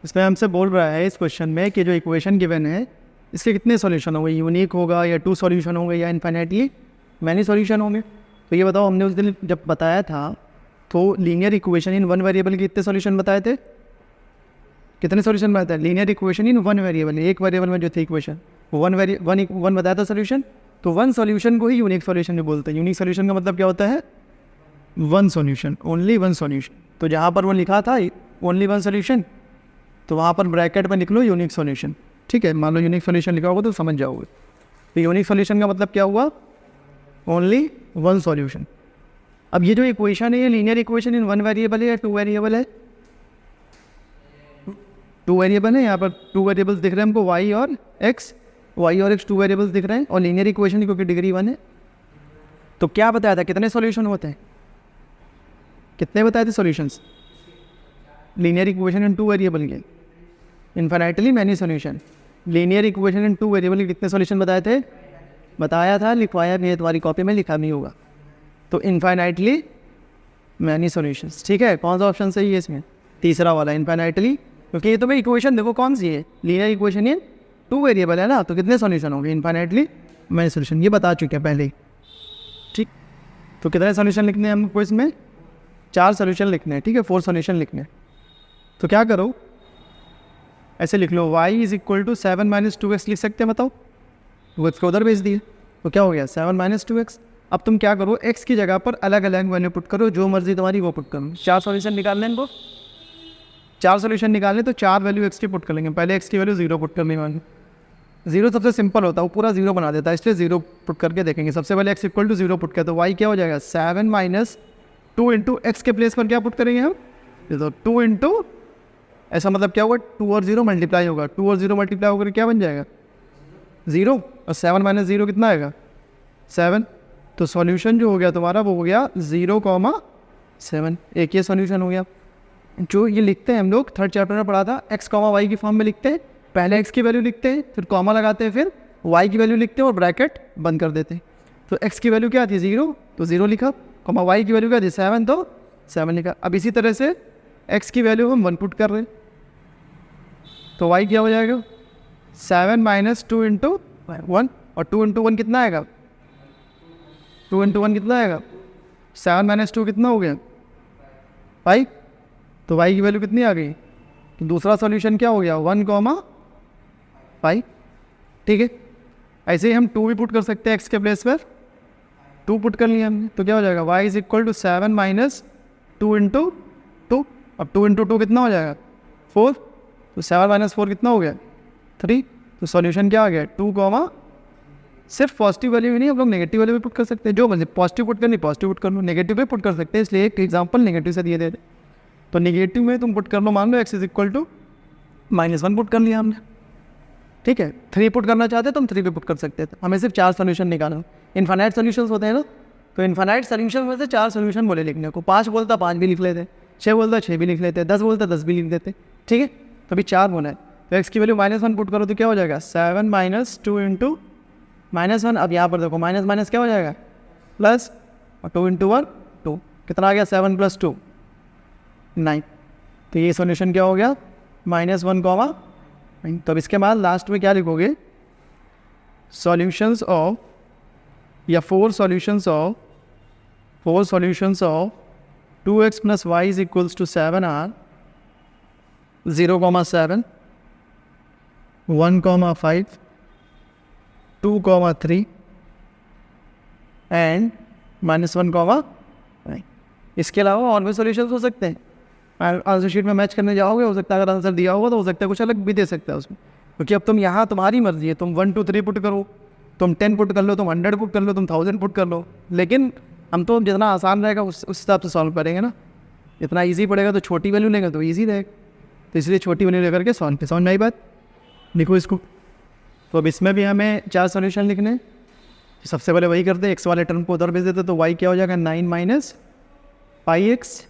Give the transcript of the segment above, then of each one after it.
इसमें हमसे बोल रहा है इस क्वेश्चन में कि जो इक्वेशन गिवन है इसके कितने सॉल्यूशन होंगे, यूनिक होगा या 2 सॉल्यूशन होंगे या इनफाइनाइटली मैनी सॉल्यूशन होंगे। तो ये बताओ, हमने उस दिन जब बताया था तो linear equation in one variable के कितने सॉल्यूशन बताए थे, कितने सॉल्यूशन बताए थे? Linear equation in one variable, एक वेरिएबल में जो थी इक्वेशन वो वन बताया था सॉल्यूशन। तो वन सॉल्यूशन को ही यूनिक सॉल्यूशन भी बोलते हैं। यूनिक सॉल्यूशन का मतलब क्या होता है? One solution, only one solution. तो जहाँ पर वो लिखा था ओनली वन सॉल्यूशन, तो वहाँ पर ब्रैकेट में लिख लो यूनिक सॉल्यूशन। ठीक है, मान लो यूनिक सॉल्यूशन लिखा होगा तो समझ जाओगे। तो यूनिक सॉल्यूशन का मतलब क्या हुआ? Only one solution. अब ये जो इक्वेशन है ये linear equation in one variable है या 2 वेरिएबल है? 2 वेरिएबल है। यहाँ पर 2 वेरिएबल्स दिख रहे हैं हमको, y और x 2 वेरिएबल्स दिख रहे हैं और लीनियर इक्वेशन क्योंकि डिग्री 1 है। तो क्या बताया था, कितने सॉल्यूशन होते हैं? कितने बताए थे solutions linear equation in 2 variable के? Infinitely many solution. Linear equation in 2 variable के कितने सॉल्यूशन बताए थे? बताया था, लिखवाया नहीं है, तुम्हारी कॉपी में लिखा नहीं होगा। तो इनफाइनाइटली मैनी सॉल्यूशंस। ठीक है, कौन सा ऑप्शन सही है इसमें? तीसरा वाला, इनफाइनाइटली। क्योंकि ये तो भाई इक्वेशन देखो कौन सी है, लीनियर इक्वेशन इन 2 वेरिएबल है ना, तो कितने सॉल्यूशन होंगे? Infinitely many solution. ये बता चुके हैं पहले ही। ठीक, तो कितने सॉल्यूशन लिखने हैं हमको इसमें? 4 सॉल्यूशन लिखने हैं। ठीक है, 4 सॉल्यूशन लिखने हैं। तो क्या करो, ऐसे लिख लो, y is equal to 7 minus 2x लिख सकते हैं। बताओ, 2x को उधर भेज दिए तो क्या हो गया? 7 माइनस 2x। अब तुम क्या करो, x की जगह पर अलग अलग वैल्यू पुट करो, जो मर्जी तुम्हारी वो पुट करो। 4 सॉल्यूशन निकालने इनको, 4 सॉल्यूशन निकालने तो 4 वैल्यू x की पुट कर लेंगे। पहले x की वैल्यू 0 पुट करनी होगी। 0 सबसे सिंपल होता है, वो पूरा 0 बना देता है, इसलिए 0 पुट करके देखेंगे। सबसे पहले x इक्वल टू 0 पुट किया तो y क्या हो जाएगा? 7 माइनस 2 इंटू एक्स के प्लेस पर क्या पुट करेंगे हम? तो 2 इंटू, ऐसा मतलब क्या होगा? 2 और 0 मल्टीप्लाई होगा, 2 और 0 मल्टीप्लाई होकर क्या बन जाएगा? 0। और 7 माइनस 0 कितना आएगा? 7। तो सॉल्यूशन जो हो गया तुम्हारा वो हो गया 0,7। एक ये सॉल्यूशन हो गया। जो ये लिखते हैं हम लोग, थर्ड चैप्टर में पढ़ा था, x, y की फॉर्म में लिखते हैं। पहले x की वैल्यू लिखते हैं, फिर कॉमा लगाते हैं, फिर y की वैल्यू लिखते हैं और ब्रैकेट बंद कर देते हैं। तो x की वैल्यू क्या थी? 0, तो 0 लिखा, कॉमा y की वैल्यू क्या थी? 7, तो 7 लिखा। अब इसी तरह से x की वैल्यू हम 1 पुट कर रहे हैं, तो y क्या हो जाएगा? 7 माइनस 2 इंटू 1, और 2 इंटू 1 कितना आएगा? 2 इंटू 1 कितना आएगा? 7 माइनस 2 कितना हो गया? 5। तो y की वैल्यू कितनी आ गई? तो दूसरा सॉल्यूशन क्या हो गया? 1,5। ठीक है, ऐसे ही हम 2 भी पुट कर सकते हैं x के प्लेस पर। 2 पुट कर लिया हमने, तो क्या हो जाएगा? y is equal to 7 minus 2 into 2। अब 2 इंटू 2 कितना हो जाएगा? 4। तो 7 माइनस 4 कितना हो गया? 3। तो सॉल्यूशन क्या आ गया? 2, सिर्फ पॉजिटिव वैल्यू ही नहीं, हम लोग नेगेटिव वैल्यू भी पुट कर सकते हैं। जो मतलब पॉजिटिव पुट करनी पॉजिटिव पुट कर लो, नेगेटिव भी पुट कर सकते हैं। इसलिए एक एग्जांपल नेगेटिव से दिए देते। तो नेगेटिव में तुम पुट कर लो, मान लो x is equal to -1 put कर लिया हमने। ठीक है, 3 पुट करना चाहते हैं तो हम 3 भी पुट कर सकते थे। हमें सिर्फ 4 सोल्यूशन निकालना। इन्फानाइट सोल्यूशंस होते हैं ना, तो इन्फानाइट सोल्यूशन में से 4 सोल्यूशन बोले लिखने को। 5 बोलता 5 भी लिख लेते, 6 बोलता 6 भी लिख लेते, 10 बोलता 10 भी लिख देते। ठीक है, तो अभी 4 बोला है, तो x की वैल्यू -1 पुट करो तो क्या हो जाएगा? 7 माइनस 2 इंटू -1। अब यहाँ पर देखो माइनस माइनस क्या हो जाएगा? प्लस, और 2 इंटू 1 2, कितना आ गया? 7 प्लस 2 9। तो ये सॉल्यूशन क्या हो गया? -1, तो अब इसके बाद लास्ट में क्या लिखोगे? सॉल्यूशंस ऑफ, या 4 solutions of 2x plus y is equals to 7 are 0,7, 1,5, 2,3 and -1,9। इसके अलावा और भी सॉल्यूशंस हो सकते हैं। आंसर शीट में मैच करने जाओगे, हो सकता है अगर आंसर दिया होगा तो हो सकता है कुछ अलग भी दे सकता है उसमें, क्योंकि अब तुम यहाँ तुम्हारी मर्जी है, तुम 1 2 3 पुट करो, तुम 10 पुट कर लो, तुम 100 पुट कर लो, तुम 1000 पुट कर लो। लेकिन हम तो जितना आसान रहेगा उस हिसाब से सॉल्व करेंगे ना। जितना ईजी पड़ेगा तो छोटी वैल्यू लेंगे तो ईजी रहेगा, तो इसलिए छोटी वैल्यू लेकर के सॉल्व पे। समझ में आई बात? लिखो इसको। तो अब इसमें भी हमें 4 सॉल्यूशन लिखने हैं। सबसे पहले वही करते हैं, x वाले टर्म को उधर भेज देते, तो y क्या हो जाएगा? 9 माइनस पाई एक्स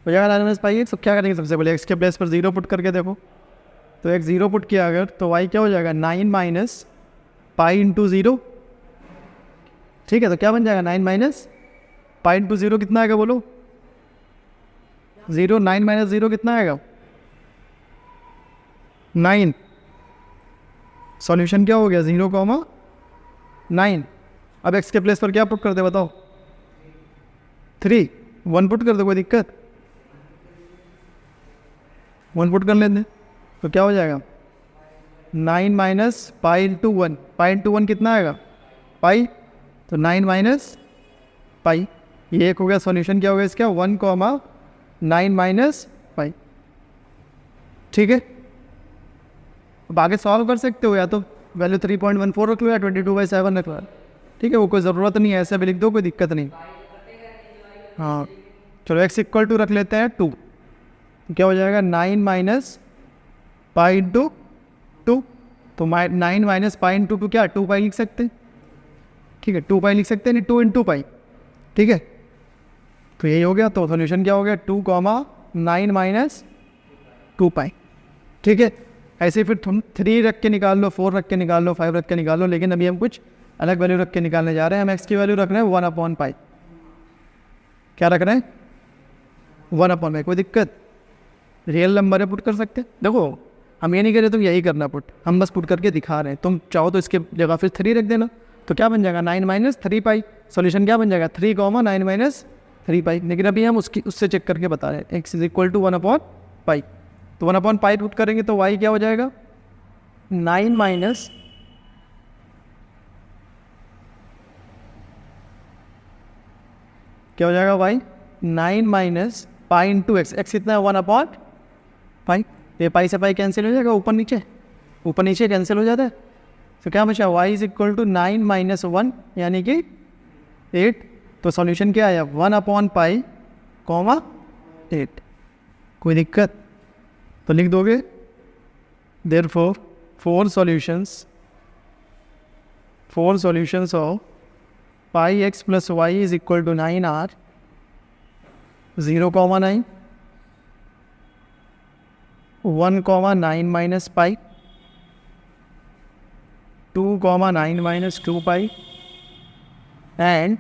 हो जाएगा। 9 माइनस पाई एक्स। तो क्या करेंगे? सबसे पहले x के प्लेस पर 0 पुट करके देखो, तो x 0 पुट किया अगर, तो y क्या हो जाएगा? 9 माइनस पाई इंटू 0। ठीक है, तो क्या बन जाएगा? 9 माइनस पाई इंटू 0 कितना आएगा बोलो? 0। 9 माइनस 0 कितना आएगा? 9। सॉल्यूशन क्या हो गया 0,9। अब x के प्लेस पर क्या पुट कर दे बताओ, 3। 1 पुट कर दो, कोई दिक्कत, 1 पुट कर लेते तो क्या हो जाएगा 9 minus pi into 1। Pi into 1 कितना आएगा पाई, तो 9 माइनस पाई, ये एक हो गया सॉल्यूशन। क्या हो गया इसका 1,9 माइनस पाई। ठीक है, अब आगे सॉल्व कर सकते हो, या तो वैल्यू 3.14 रख लो या 22/7 रख लो। ठीक है, वो कोई ज़रूरत नहीं है, ऐसा भी लिख दो, कोई दिक्कत नहीं। हाँ चलो x इक्वल टू रख लेते हैं 2, क्या हो जाएगा 9 माइनस पाई इंटू 2। तो 9 माइनस पाई इंटू 2 क्या 2 पाई लिख सकते हैं। ठीक है, 2 पाई लिख सकते हैं, नहीं 2 इंटू पाई। ठीक है, तो यही हो गया। तो सोल्यूशन क्या हो गया 2,9 माइनस 2 पाई। ठीक है, ऐसे फिर तुम 3 रख के निकाल लो, 4 रख के निकाल लो, 5 रख के निकाल लो, लेकिन अभी हम कुछ अलग वैल्यू रख के निकालने जा रहे हैं। हम x की वैल्यू रख रहे हैं 1/पाई। क्या रख रहे हैं 1/पाई, कोई दिक्कत, रियल नंबर है, पुट कर सकते हैं। देखो हम ये नहीं कह रहे तुम यही करना पुट, हम बस पुट करके दिखा रहे हैं। तुम चाहो तो इसके जगह फिर 3 रख देना, तो क्या बन जाएगा 9 माइनस 3 पाई। सोल्यूशन क्या बन जाएगा 3,9 माइनस 3 पाई। लेकिन अभी हम उससे चेक करके बता रहे हैं x इज इक्वल टू 1/पाई। तो 1/पाई पुट करेंगे तो y क्या हो जाएगा 9 माइनस क्या हो जाएगा y 9 minus pi into x. X कितना है 1/पाई। ये पाई से पाई कैंसिल हो जाएगा, ऊपर नीचे कैंसिल हो जाता है। तो क्या बचा y is equal to 9 minus 1 यानी कि 8। तो सॉल्यूशन क्या आया 1/पाई, 8। कोई दिक्कत, तो लिख दोगे therefore 4 solutions of pi x plus Y is equal to 9 are 0,9, 1,9 minus pi, 2,9 minus 2 pi and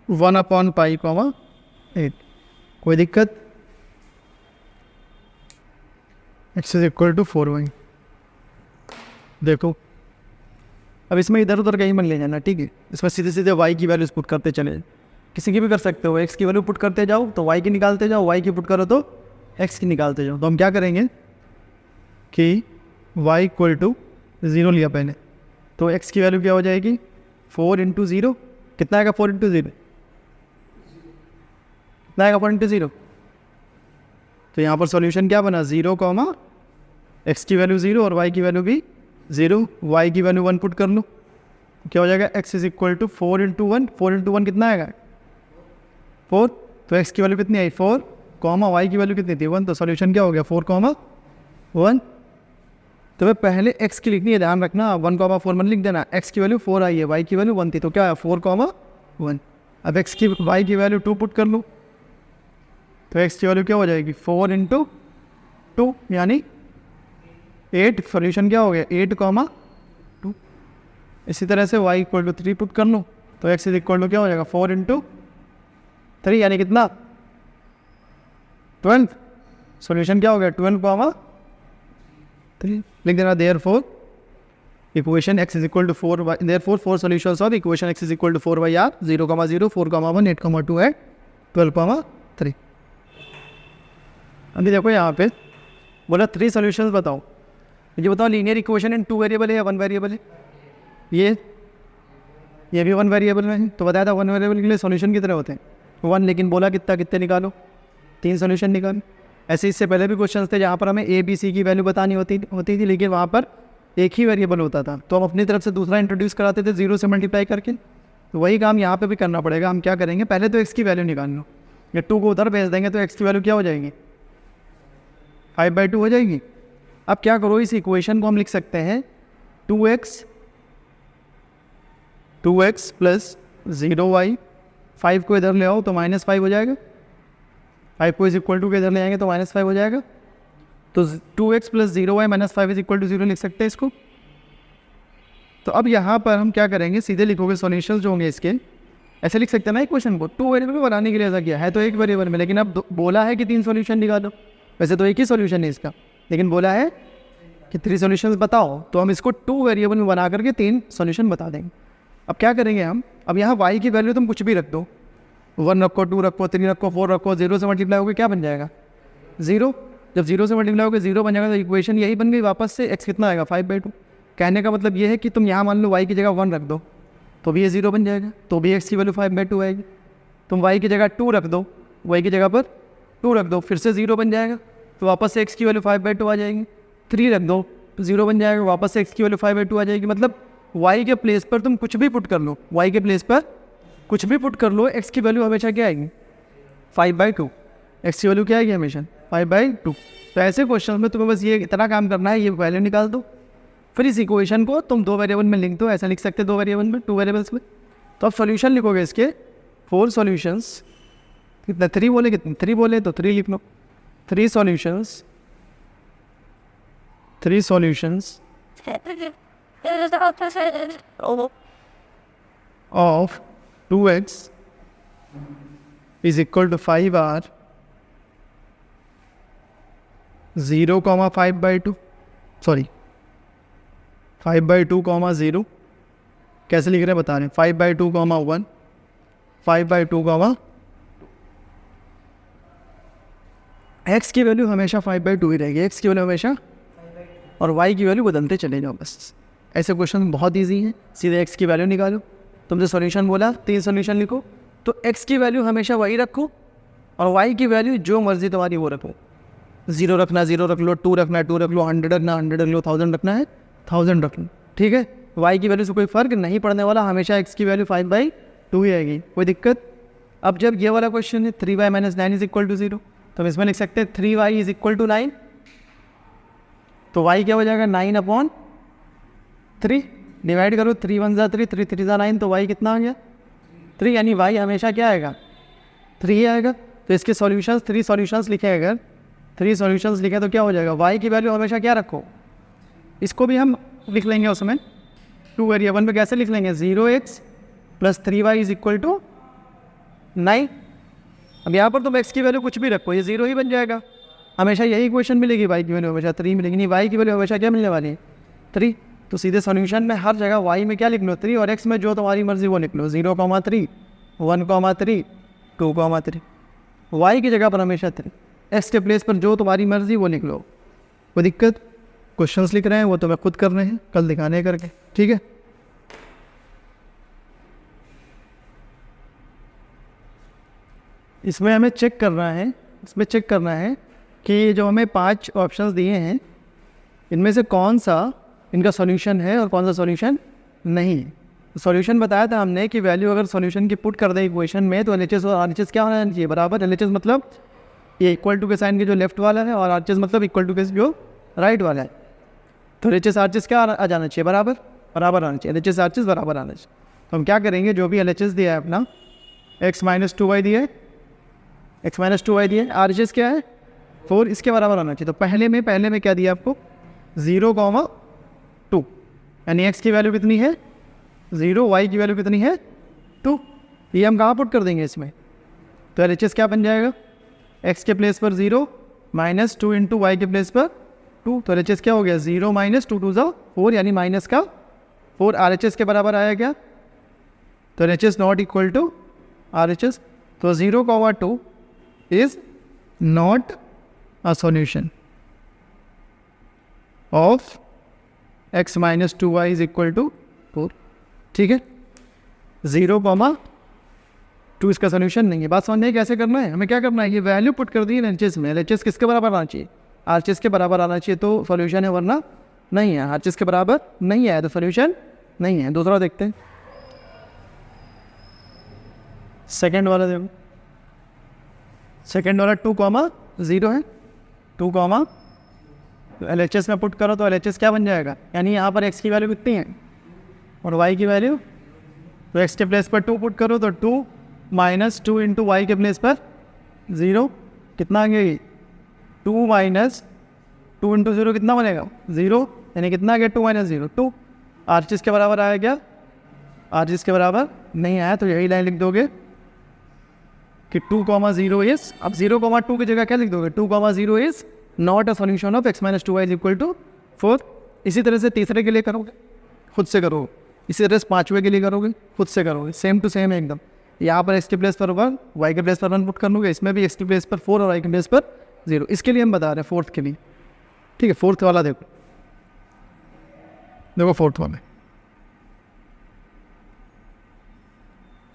1/पाई, 8। कोई दिक्कत, x is equal to 4y। देखो अब इसमें इधर उधर कहीं मत ले जाना, ठीक है। इसमें सीधे सीधे y की वैल्यूज पुट करते चले, किसी की भी कर सकते हो। x की वैल्यू पुट करते जाओ तो y की निकालते जाओ, y की पुट करो तो x की निकालते जाओ। तो हम क्या करेंगे कि y इक्वल टू 0 लिया पहले, तो x की वैल्यू क्या हो जाएगी 4 इंटू 0। कितना आएगा 4 इंटू 0, कितना आएगा 4 इंटू 0। तो यहाँ पर सॉल्यूशन क्या बना 0, x की वैल्यू 0 और y की वैल्यू भी 0, y की वैल्यू 1 पुट कर लो, क्या हो जाएगा x is equal to 4 into 1। 4 into 1 कितना आएगा 4। तो x की वैल्यू कितनी आई 4, y की वैल्यू कितनी थी 1। तो सॉल्यूशन क्या हो गया 4,1। तो मैं पहले x की लिखनी है, ध्यान रखना 1,4 मत लिख देना। x की वैल्यू 4 आई है, y की वैल्यू 1 थी, तो क्या है 4,1। अब y की वैल्यू 2 पुट कर लो, तो x की वैल्यू क्या हो जाएगी 4 इंटू 2 यानी 8। सॉल्यूशन क्या हो गया 8,2। इसी तरह से y इक्वल टू 3 पुट कर लो, तो x इज इक्वल टू क्या हो जाएगा 4 इंटू 3 यानी कितना 12। सॉल्यूशन क्या हो गया 12,3। लिख देना therefore equation x is equal to 4y, therefore 4 solutions of equation x is equal to 4y are 0,0, 4,1, 8,2 है 12,3। अभी देखो यहाँ पे बोला 3 सॉल्यूशंस बताओ। मुझे बताओ लीनियर इक्वेशन इन 2 वेरिएबल है या 1 वेरिएबल है। ये भी 1 वेरिएबल में है, तो बताया था 1 वेरिएबल के लिए सॉल्यूशन कितने होते हैं 1, लेकिन बोला कितने निकालो 3 सॉल्यूशन निकालो। ऐसे इससे पहले भी क्वेश्चन थे जहाँ पर हमें ए बी सी की वैल्यू बतानी होती थी, लेकिन वहाँ पर एक ही वेरिएबल होता था, तो हम अपनी तरफ से दूसरा इंट्रोड्यूस कराते थे 0 से मल्टीप्लाई करके। तो वही काम यहाँ पे भी करना पड़ेगा। हम क्या करेंगे पहले तो x की वैल्यू निकाल लो, या 2 को उधर भेज देंगे तो x की वैल्यू क्या हो जाएगी 5/2 हो जाएगी। अब क्या करो इस इक्वेशन को हम लिख सकते हैं 2x प्लस 0y, 5 को इधर ले आओ तो -5 हो जाएगा, 5 को इज इक्वल टू के इधर ले आएंगे तो -5 हो जाएगा। तो 2x plus 0y minus 5 is equal to 0 लिख सकते हैं इसको। तो अब यहाँ पर हम क्या करेंगे सीधे लिखोगे सॉल्यूशंस जो होंगे इसके, ऐसे लिख सकते हैं ना इक्वेशन को। 2 वेरिएबल बनाने के लिए ऐसा किया है तो 1 वेरिएबल में, लेकिन अब बोला है कि 3 सॉल्यूशन निकालो, वैसे तो एक ही सॉल्यूशन है इसका, लेकिन बोला है कि 3 सॉल्यूशंस बताओ, तो हम इसको 2 वेरिएबल में बना करके 3 सॉल्यूशन बता देंगे। अब क्या करेंगे हम, अब यहाँ y की वैल्यू तुम कुछ भी रख दो, 1 रखो, 2 रखो, 3 रखो, 4 रखो, 0 से मल्टीप्लाई होकर क्या बन जाएगा 0। जब 0 से मल्टीप्लाई होकर 0 बन जाएगा तो इक्वेशन यही बन गई वापस से, x कितना आएगा 5/2। कहने का मतलब ये है कि तुम यहाँ मान लो y की जगह 1 रख दो तो भी ये 0 बन जाएगा, तो भी x की वैल्यू 5/2 आएगी। तुम y की जगह 2 रख दो, y की जगह पर 2 रख दो, फिर से 0 बन जाएगा, तो वापस से x की वैल्यू 5/2 आ जाएगी। 3 रख दो, 0 बन जाएगा, वापस से x की वैल्यू 5/2 आ जाएगी। मतलब y के प्लेस पर तुम कुछ भी पुट कर लो, y के प्लेस पर कुछ भी पुट कर लो, x की वैल्यू हमेशा क्या आएगी 5/2। x की वैल्यू क्या आएगी हमेशा 5/2। तो ऐसे क्वेश्चन में तुम्हें बस ये इतना काम करना है, ये वैल्यू निकाल दो, फिर इस इक्वेशन को तुम 2 वेरिएबल में लिख दो। ऐसा लिख सकते 2 वेरिएबल में, 2 वेरिएबल्स में। तो अब सॉल्यूशन लिखोगे इसके 4 सॉल्यूशंस, कितना 3 बोले, कितने 3 बोले तो 3 लिख लो। 3 solutions of 2x is equal to 5r 0, 5/2, sorry 5/2, 0। कैसे लिख रहे हैं बता रहे हैं, 5/2, 1, 5/2, x की वैल्यू हमेशा 5/2 ही रहेगी, x की वैल्यू हमेशा, और y की वैल्यू बदलते चले जाओ बस। ऐसे क्वेश्चन बहुत इजी हैं, सीधे x की वैल्यू निकालो। तुमसे सॉल्यूशन बोला 3 सॉल्यूशन लिखो, तो x की वैल्यू हमेशा वही रखो और y की वैल्यू जो मर्जी तुम्हारी वो रखो। 0 रखना 0 रख लो, 2 रखना 2 रख लो, 100 रखना 100 रख लो, 1000 रखना है 1000 रख लो, ठीक है। y की वैल्यू से कोई फ़र्क नहीं पड़ने वाला, हमेशा x की वैल्यू 5/2 ही आएगी, कोई दिक्कत। अब जब ये वाला क्वेश्चन है 3y - 9 इज इक्वल टू 0, तो हम इसमें लिख सकते हैं 3y इज इक्वल टू 9। तो y क्या हो जाएगा 9/3, डिवाइड करो, 3 1 ज़ा 3, 3 3 ज़ा 9, तो y कितना आ गया 3, यानी y हमेशा क्या आएगा 3 ही आएगा। तो इसके सॉल्यूशंस 3 सॉल्यूशंस लिखे, अगर 3 सॉल्यूशंस लिखे तो क्या हो जाएगा, y की वैल्यू हमेशा क्या रखो, इसको भी हम लिख लेंगे उसमें 2 वेरिएबल में। कैसे लिख लेंगे 0x + 3y is equal to 9। अब यहाँ पर तुम x की वैल्यू कुछ भी रखो, ये 0 ही बन जाएगा, हमेशा यही इक्वेशन मिलेगी, y की वैल्यू हमेशा 3 मिलेगी, नहीं y की वैल्यू हमेशा क्या मिलने वाली है 3। तो सीधे सॉल्यूशन में हर जगह y में क्या लिख लो 3, और x में जो तुम्हारी मर्जी वो लिख लो, 0, 3, 1, 3, 2, 3। y की जगह पर हमेशा 3, x के प्लेस पर जो तुम्हारी मर्जी वो लिख लो, कोई दिक्कत। क्वेश्चंस लिख रहे हैं वो तुम्हें खुद करने हैं, कल दिखाने करके, ठीक है। इसमें हमें चेक करना है, कि जो हमें 5 ऑप्शंस दिए हैं इनमें से कौन सा इनका सॉल्यूशन है और कौन सा सॉल्यूशन नहीं है। सॉल्यूशन बताया था हमने कि वैल्यू अगर सॉल्यूशन की पुट कर दे इक्वेशन में, तो LHS और RHS क्या होना चाहिए बराबर। LHS मतलब ये इक्वल टू के साइन के जो लेफ्ट वाला है, और RHS मतलब इक्वल टू के जो राइट वाला है। तो LHS RHS क्या आ जाना चाहिए बराबर आना चाहिए, LHS RHS बराबर आना चाहिए। तो हम क्या करेंगे, जो भी LHS दिया है अपना, x - 2y दिया है, RHS क्या है 4, इसके बराबर आना चाहिए। तो पहले में क्या दिया आपको 0, 2, यानी x की वैल्यू कितनी है 0, y की वैल्यू कितनी है 2। ये हम कहाँ पुट कर देंगे इसमें, तो LHS क्या बन जाएगा, x के प्लेस पर 0 - 2 इंटू y के प्लेस पर 2। तो LHS क्या हो गया 0 - 2 2 ज़ा 4, यानी माइनस का 4। RHS के बराबर आया क्या, तो LHS not equal to RHS। तो 0, 2 is not a solution of x - 2y is equal to 4, ठीक है। 0, 2 इसका सोल्यूशन नहीं है। बात समझ नहीं कैसे करना है, हमें क्या करना है, ये वैल्यू पुट कर दी है LHS में। LHS किसके बराबर आना चाहिए, RHS के बराबर आना चाहिए, तो सोल्यूशन है, वरना नहीं है। RHS के बराबर नहीं है तो सोल्यूशन नहीं है। दूसरा देखते हैं, सेकेंड वाला देखो, सेकेंड वाला 2, 0 है, 2, तो LHS में पुट करो तो LHS क्या बन जाएगा, यानी यहाँ पर x की वैल्यू कितनी है और y की वैल्यू, तो x के प्लेस पर 2 पुट करो तो 2 - 2 इंटू y के प्लेस पर 0, कितना आ गया 2 - 2 इंटू 0 कितना बनेगा 0, यानी कितना आ गया 2 - 0 2। RHS के बराबर आया क्या, RHS के बराबर नहीं आया, तो यही लाइन लिख दोगे कि 2,0 इज, अब 0,2 की जगह क्या लिख दोगे, 2,0 is not a solution of x minus 2y is equal to 4। इसी तरह से तीसरे के लिए करोगे, खुद से करोगे। इसी तरह से पाँचवें के लिए करोगे, खुद से करोगे। सेम टू सेम है एकदम। यहाँ पर x के प्लेस पर 1, y के प्लेस पर 1 पुट कर लूँगा, इसमें भी x के प्लेस पर 4 और y के प्लेस पर 0। इसके लिए हम बता रहे हैं फोर्थ के लिए, ठीक है। फोर्थ वाला देखो, देखो फोर्थ वाला,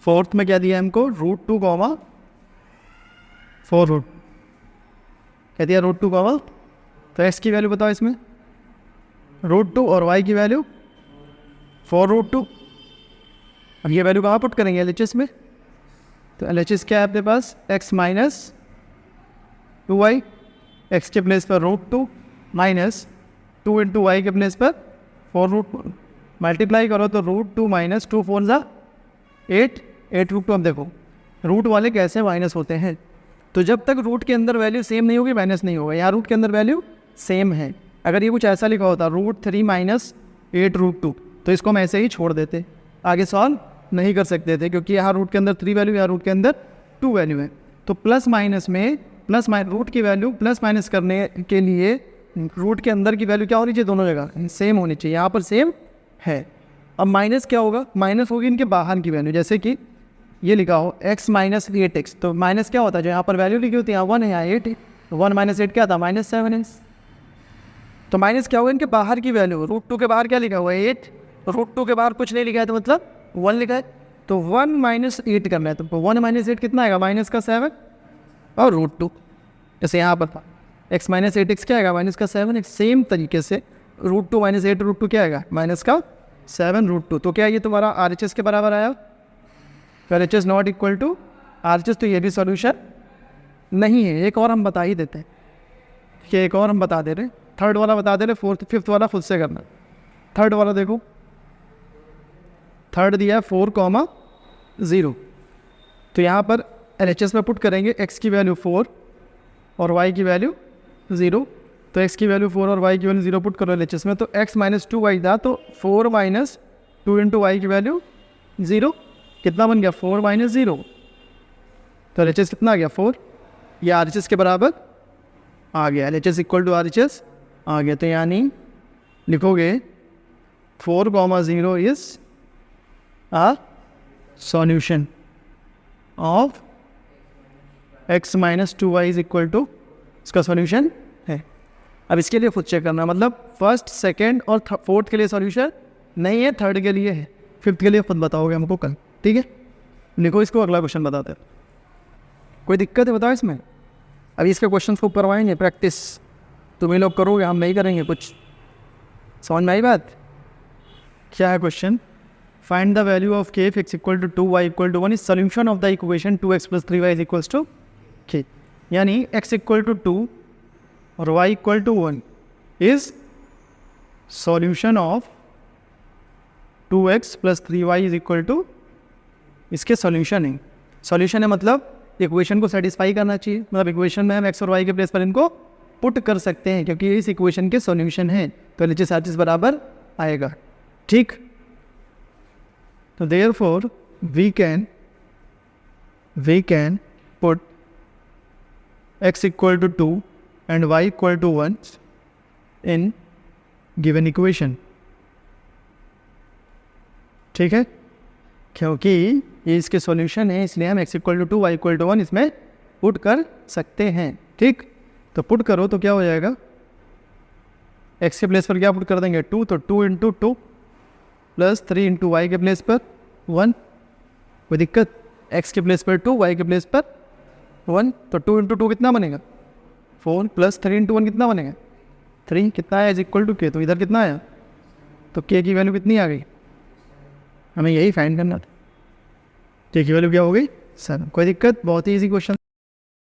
फोर्थ में क्या दिया हमको, √2, 4 रूट क्या दिया, √2, तो x की वैल्यू बताओ इसमें, √2 और y की वैल्यू 4√2। अब ये वैल्यू कहाँ पुट करेंगे, LHS में। तो LHS क्या है अपने पास, x माइनस 2y, x के प्लेस पर √2 माइनस 2 इंटू वाई के प्लेस पर 4√2 मल्टीप्लाई करो तो √2 माइनस 2 4 ज़ा 8√2। अब देखो रूट वाले कैसे माइनस होते हैं, तो जब तक रूट के अंदर वैल्यू सेम नहीं होगी माइनस नहीं होगा। यहाँ रूट के अंदर वैल्यू सेम है। अगर ये कुछ ऐसा लिखा होता √3 माइनस 8√2 तो इसको हम ऐसे ही छोड़ देते, आगे सॉल्व नहीं कर सकते थे, क्योंकि यहाँ रूट के अंदर 3 वैल्यू, यहाँ रूट के अंदर 2 वैल्यू है। तो प्लस माइनस में रूट की वैल्यू प्लस माइनस करने के लिए रूट के अंदर की वैल्यू क्या होनी चाहिए, दोनों जगह सेम होनी चाहिए। यहाँ पर सेम है। अब माइनस क्या होगा, माइनस होगी इनके बाहर की वैल्यू। जैसे कि ये लिखा हो x माइनस 8x, तो माइनस क्या होता है, जो यहाँ पर वैल्यू लिखी होती है, यहाँ 1 है, यहाँ 8 है। 1 माइनस 8 क्या था, -7 है। तो माइनस क्या होगा, इनके बाहर की वैल्यू। √2 के बाहर क्या लिखा हुआ है, 8। √2 के बाहर कुछ नहीं लिखा है, तो मतलब 1 लिखा है। तो 1 माइनस 8 करना है, तो 1 माइनस 8 कितना आएगा, माइनस का 7 और √2। जैसे यहाँ पर था x माइनस 8x क्या आएगा, माइनस का 7x। सेम तरीके से √2 माइनस 8 √2 क्या आएगा, माइनस का 7 √2। तो क्या ये तुम्हारा RHS के बराबर आया। तो RHS not equal to RHS, तो ये भी सॉल्यूशन नहीं है। एक और हम बता ही देते हैं कि एक और हम बता दे रहे हैं, थर्ड वाला बता दे रहे, फिफ्थ वाला खुद से करना। थर्ड वाला देखो, थर्ड दिया है 4,0। तो यहाँ पर LHS में पुट करेंगे x की वैल्यू 4 और y की वैल्यू 0। तो x की वैल्यू 4 और y की वैल्यू 0 पुट करो LHS में, तो x माइनस 2y था, तो 4 माइनस 2 इंटू वाई की वैल्यू 0। कितना बन गया, 4 माइनस 0। तो LHS कितना आ गया, 4। ये RHS के बराबर आ गया, LHS इक्वल टू RHS आ गया। तो यानी लिखोगे 4,0 is a solution of x minus 2y is equal to, इसका सॉल्यूशन है। अब इसके लिए खुद चेक करना, मतलब फर्स्ट, सेकंड और फोर्थ के लिए सॉल्यूशन नहीं है, थर्ड के लिए है, फिफ्थ के लिए खुद बताओगे हमको कल, ठीक है। लिखो इसको, अगला क्वेश्चन बताते हैं। कोई दिक्कत है बताओ इसमें। अभी इसके क्वेश्चन को करवाएंगे प्रैक्टिस, तुम ही लोग करोगे, हम नहीं करेंगे। कुछ समझ में आई बात। क्या है question, find the value of k if x equal to 2 y equal to 1 is solution of the equation 2x plus 3y is equals to k। यानी x इक्वल टू 2 और y equal to 1 is solution of 2x plus 3y is equal to, इसके सॉल्यूशन है। Solution है मतलब equation को satisfy करना चाहिए, मतलब इक्वेशन में हम x और y के प्लेस पर इनको पुट कर सकते हैं, क्योंकि इस इक्वेशन के सॉल्यूशन है। तो LHS RHS बराबर आएगा, ठीक। तो therefore we can put x equal to 2 and y equal to 1 in given equation, ठीक है। क्योंकि ये इसके सॉल्यूशन है, इसलिए हम x equal to 2 y equal to 1 इसमें पुट कर सकते हैं, ठीक। तो पुट करो तो क्या हो जाएगा, x के प्लेस पर क्या पुट कर देंगे, 2, तो 2 इंटू 2 प्लस 3 इंटू वाई के प्लेस पर 1। कोई दिक्कत, x के प्लेस पर 2, y के प्लेस पर 1, तो 2 इंटू 2 कितना बनेगा, 4 प्लस 3 इंटू 1 कितना बनेगा, 3। कितना आया, इज इक्वल टू k। तो इधर कितना आया, तो k की वैल्यू कितनी आ गई, हमें यही फाइंड करना था। k की वैल्यू क्या हो गई, 7। कोई दिक्कत, बहुत ही ईजी क्वेश्चन।